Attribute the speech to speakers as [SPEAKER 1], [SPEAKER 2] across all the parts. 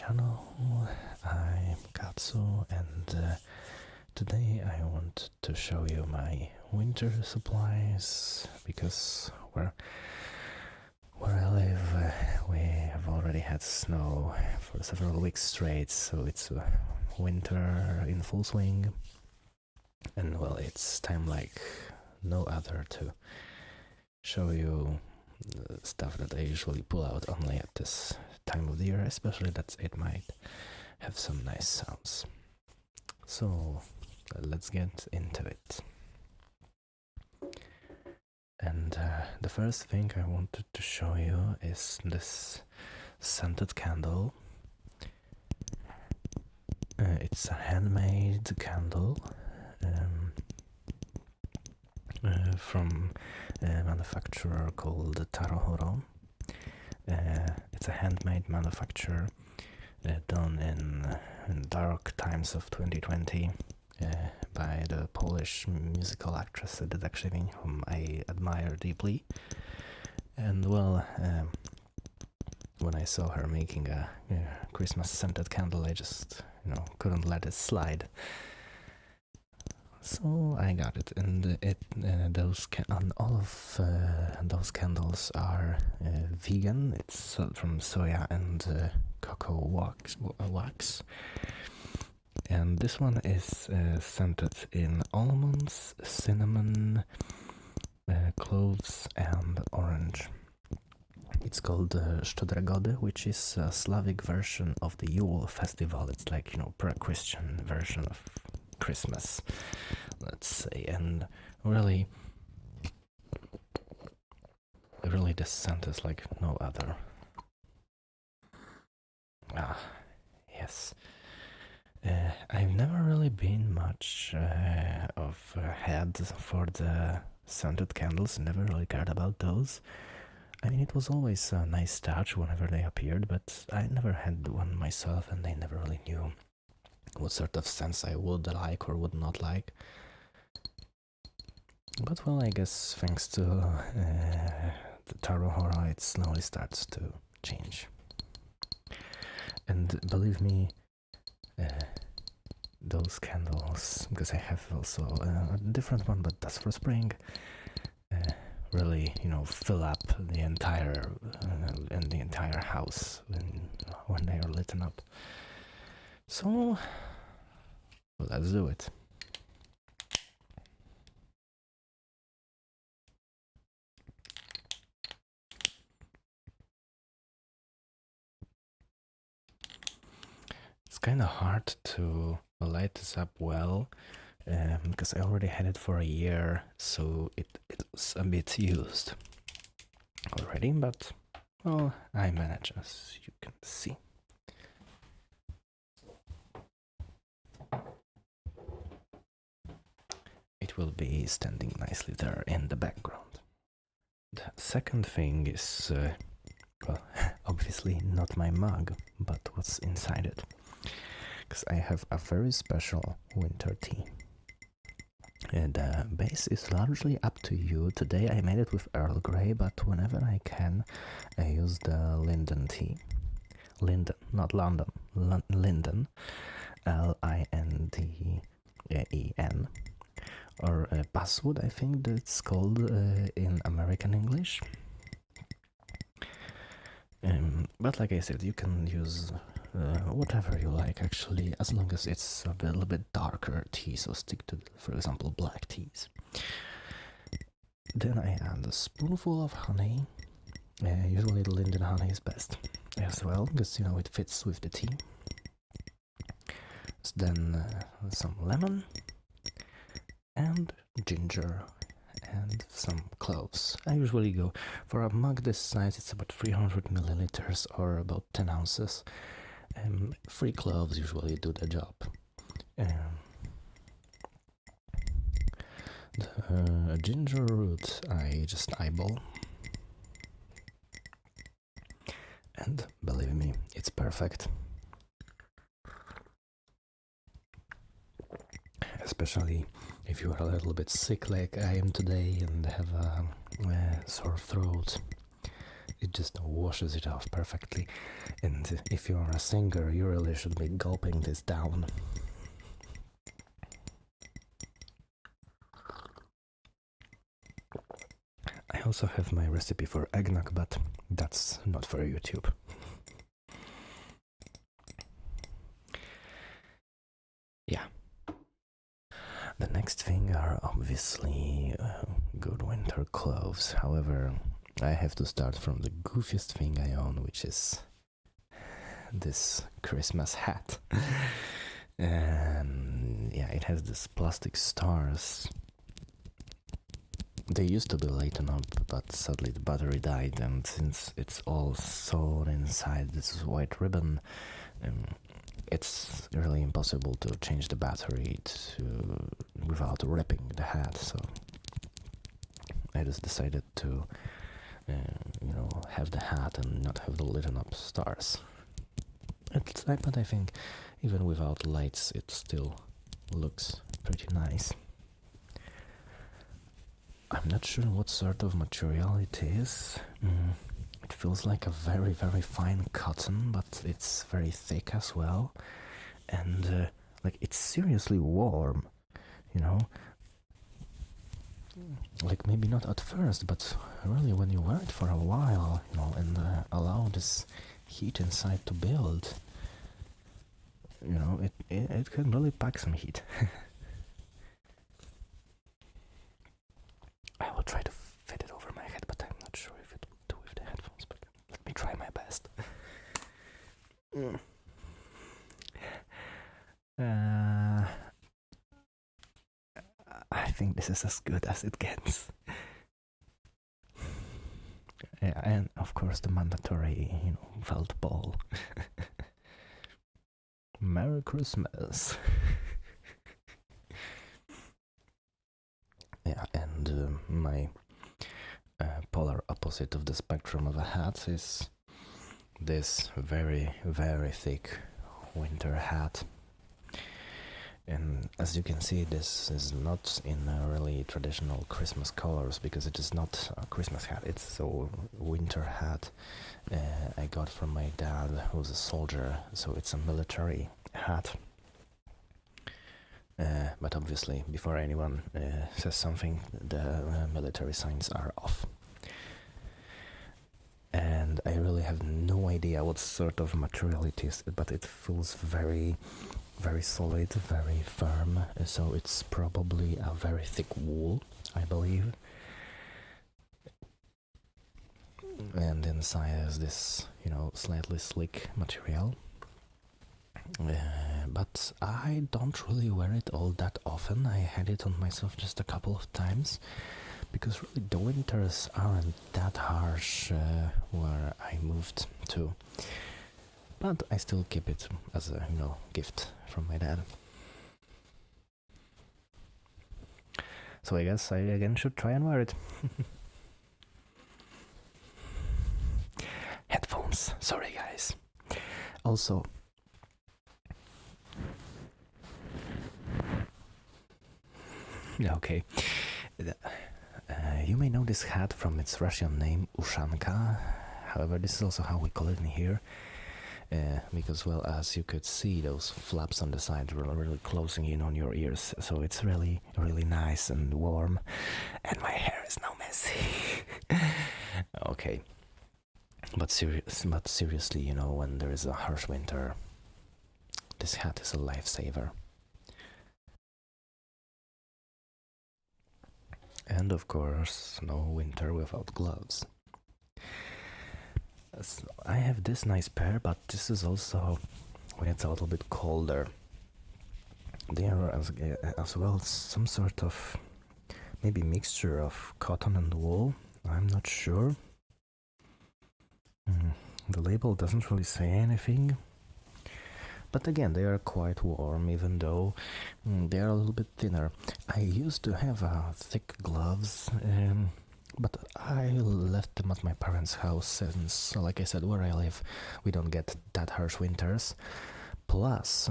[SPEAKER 1] channel. I'm Katsu, and today I want to show you my winter supplies because where I live we have already had snow for several weeks straight, so it's winter in full swing, and well, it's time like no other to show you stuff that I usually pull out only at this time of the year, especially that it might have some nice sounds. So let's get into it. And the first thing I wanted to show you is this scented candle. It's a handmade candle from a manufacturer called Tarohoro. It's a handmade manufacture done in dark times of 2020 by the Polish musical actress Edyta Krzywin, whom I admire deeply. And well, when I saw her making a Christmas scented candle, I just couldn't let it slide. So I got it, and all of those candles are vegan. It's from soya and cocoa wax. And this one is scented in almonds, cinnamon, cloves, and orange. It's called Szczodre Gody, which is a Slavic version of the Yule festival. It's like, pre-Christian version of Christmas, let's say. And really this scent is like no other. Yes. I've never really been much of a head for the scented candles, never really cared about those. I mean, it was always a nice touch whenever they appeared, but I never had one myself, and I never really knew what sort of scents I would like or would not like. But well, I guess thanks to the Tarohoro, it slowly starts to change. And believe me, those candles, because I have also a different one, but that's for spring, really, fill up the entire house when they are lit up. So let's do it. It's kind of hard to light this up well, because I already had it for a year, so it's a bit used already, but well, I manage, as you can see. It will be standing nicely there in the background. The second thing is, well, obviously not my mug, but what's inside it. Because I have a very special winter tea. The base is largely up to you. Today I made it with Earl Grey, but whenever I can, I use the Linden tea. Linden, not London. Linden. Linden. Or basswood, I think that's called in American English. But like I said, you can use whatever you like, actually, as long as it's a little bit darker tea, so stick to, for example, black teas. Then I add a spoonful of honey. Usually the Linden honey is best as well, because it fits with the tea. Then some lemon and ginger and some cloves. I usually go for a mug this size, it's about 300 milliliters or about 10 ounces. 3 cloves usually do the job. The ginger root I just eyeball, and believe me, it's perfect. Especially if you are a little bit sick like I am today and have a sore throat. it just washes it off perfectly. And if you're a singer, you really should be gulping this down. I also have my recipe for eggnog, but that's not for YouTube. Yeah. The next thing are obviously good winter clothes. However, I have to start from the goofiest thing I own, which is this Christmas hat. And yeah, it has these plastic stars. They used to be lightened up, but sadly the battery died, and since it's all sewn inside this white ribbon, it's really impossible to change the battery without ripping the hat. So I just decided to, have the hat and not have the lit up stars. But I think even without lights, it still looks pretty nice. I'm not sure what sort of material it is. It feels like a very, very fine cotton, but it's very thick as well. And it's seriously warm, Like maybe not at first, but really when you wear it for a while, and allow this heat inside to build, it can really pack some heat. I will try to fit it over my head, but I'm not sure if it will do with the headphones, but let me try my best. I think this is as good as it gets. Yeah, and of course the mandatory, felt ball. Merry Christmas. Yeah, and my polar opposite of the spectrum of a hat is this very, very thick winter hat. And as you can see, this is not in really traditional Christmas colors, because it is not a Christmas hat, it's a winter hat I got from my dad, who's a soldier, so it's a military hat. But obviously, before anyone says something, the military signs are off. And I really have no idea what sort of material it is, but it feels very, very solid, very firm, so it's probably a very thick wool, I believe. And inside is this, slightly slick material. But I don't really wear it all that often. I had it on myself just a couple of times, because really the winters aren't that harsh where I moved to. But I still keep it as a, gift from my dad. So I guess I again should try and wear it. Headphones, sorry guys. Also, okay. You may know this hat from its Russian name, Ushanka. However, this is also how we call it in here. Because, well, as you could see, those flaps on the side were really closing in on your ears, so it's really, really nice and warm, and my hair is now messy. Okay, but seriously, when there is a harsh winter, this hat is a lifesaver. And of course, no winter without gloves. So I have this nice pair, but this is also when it's a little bit colder. They are as well some sort of maybe mixture of cotton and wool. I'm not sure. The label doesn't really say anything. But again, they are quite warm, even though they are a little bit thinner. I used to have thick gloves, but I left them at my parents' house since, like I said, where I live, we don't get that harsh winters. Plus,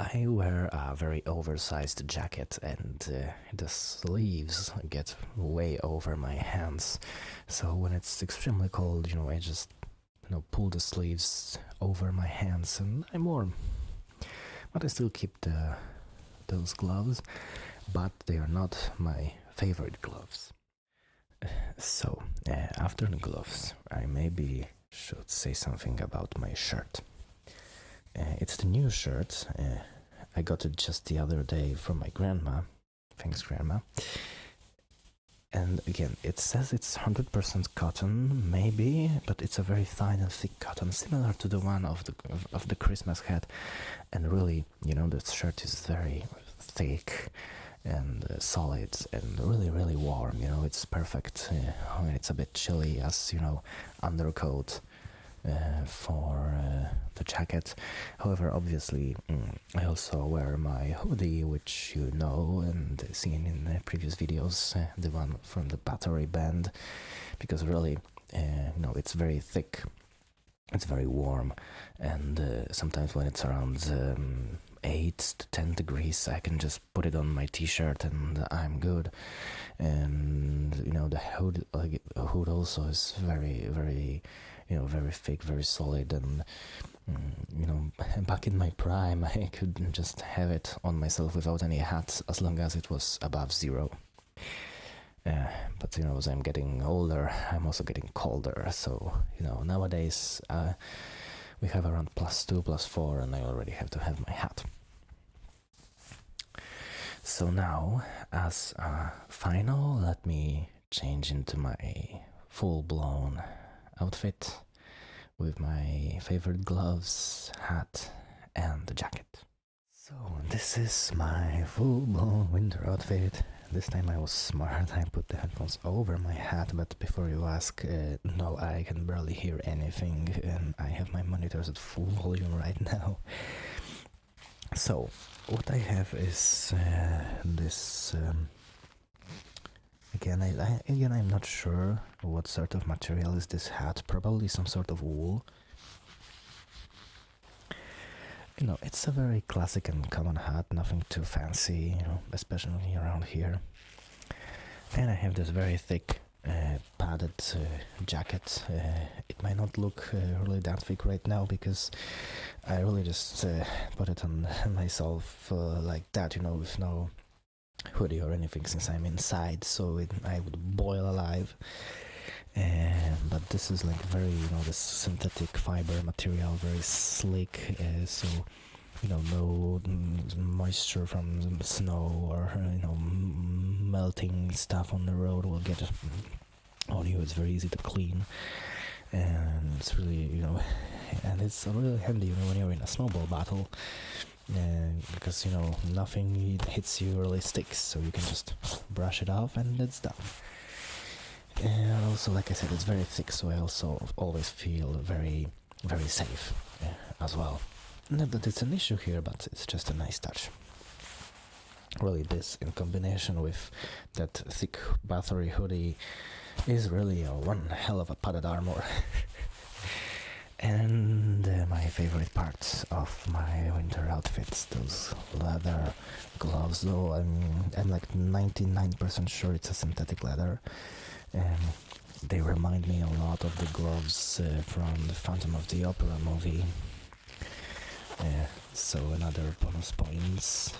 [SPEAKER 1] I wear a very oversized jacket, and the sleeves get way over my hands. So when it's extremely cold, I just pull the sleeves over my hands, and I'm warm. But I still keep those gloves, but they are not my favorite gloves. So after the gloves, I maybe should say something about my shirt. It's the new shirt. I got it just the other day from my grandma. Thanks, Grandma. And again, it says it's 100% cotton, maybe, but it's a very fine and thick cotton, similar to the one of the Christmas hat. And really, the shirt is very thick and solid and really, really warm. It's perfect when it's a bit chilly as undercoat for the jacket. However, obviously, I also wear my hoodie, which and seen in the previous videos, the one from the Battery band, because really, it's very thick, it's very warm, and sometimes when it's around 8 to 10 degrees, I can just put it on my t-shirt and I'm good. And the hood also is very, very very thick, very solid, and back in my prime I could just have it on myself without any hat as long as it was above 0. But as I'm getting older, I'm also getting colder, so nowadays we have around +2, +4, and I already have to have my hat. So now, as a final, let me change into my full-blown outfit with my favorite gloves, hat, and the jacket. So this is my full-blown winter outfit. This time I was smart, I put the headphones over my hat, but before you ask, no, I can barely hear anything, and I have my monitors at full volume right now. So, what I have is this... Again, I'm not sure what sort of material is this hat. Probably some sort of wool. It's a very classic and common hat, nothing too fancy, especially around here. And I have this very thick padded jacket. It might not look really that thick right now because I really just put it on myself like that, with no hoodie or anything, since I'm inside, so I would boil alive. But this is like very, this synthetic fiber material, very slick, so no moisture from snow or melting stuff on the road will get on you. It's very easy to clean, and it's really and it's really handy when you're in a snowball battle. Because nothing hits you really sticks, so you can just brush it off and it's done. And also, like I said, it's very thick, so I also always feel very, very safe as well. Not that it's an issue here, but it's just a nice touch. Really, this in combination with that thick Battery hoodie is really one hell of a padded armor. And my favorite parts of my winter outfits, those leather gloves, though I'm like 99% sure it's a synthetic leather. They remind me a lot of the gloves from the Phantom of the Opera movie. So another bonus points.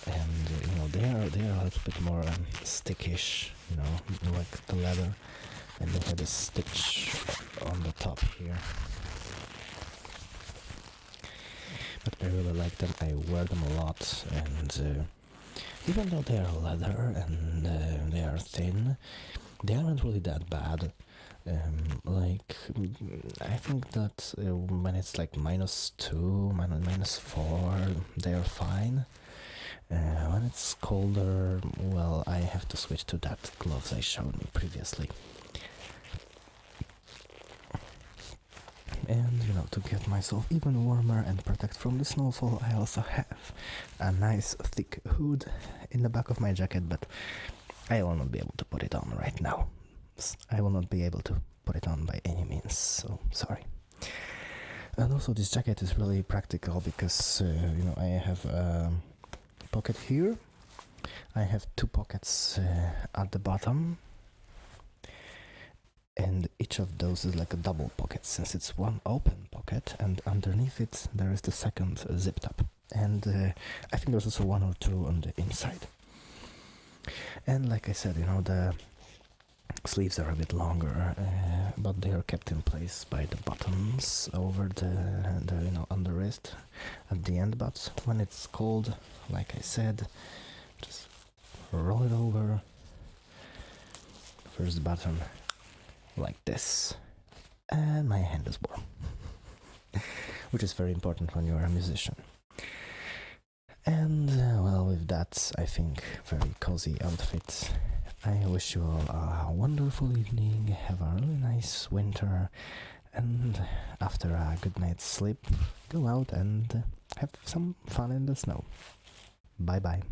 [SPEAKER 1] And they are a little bit more stickish, like the leather. And they have a stitch on the top here. But I really like them. I wear them a lot, and even though they are leather and they are thin, they aren't really that bad. I think that when it's like -2, -4, they are fine. When it's colder, well, I have to switch to that gloves I showed me previously. And to get myself even warmer and protect from the snowfall, I also have a nice thick hood in the back of my jacket, but I will not be able to put it on right now. I will not be able to put it on by any means, so sorry. And also this jacket is really practical because I have a pocket here. I have two pockets at the bottom, and each of those is like a double pocket, since it's one open pocket and underneath it there is the second zipped up, and I think there's also one or two on the inside. And like I said, the sleeves are a bit longer, but they are kept in place by the buttons over the on the wrist at the end. But when it's cold, like I said, just roll it over, first button, like this, and my hand is warm, which is very important when you are a musician. And well, with that, I think, very cozy outfit, I wish you all a wonderful evening, have a really nice winter, and after a good night's sleep, go out and have some fun in the snow. Bye bye.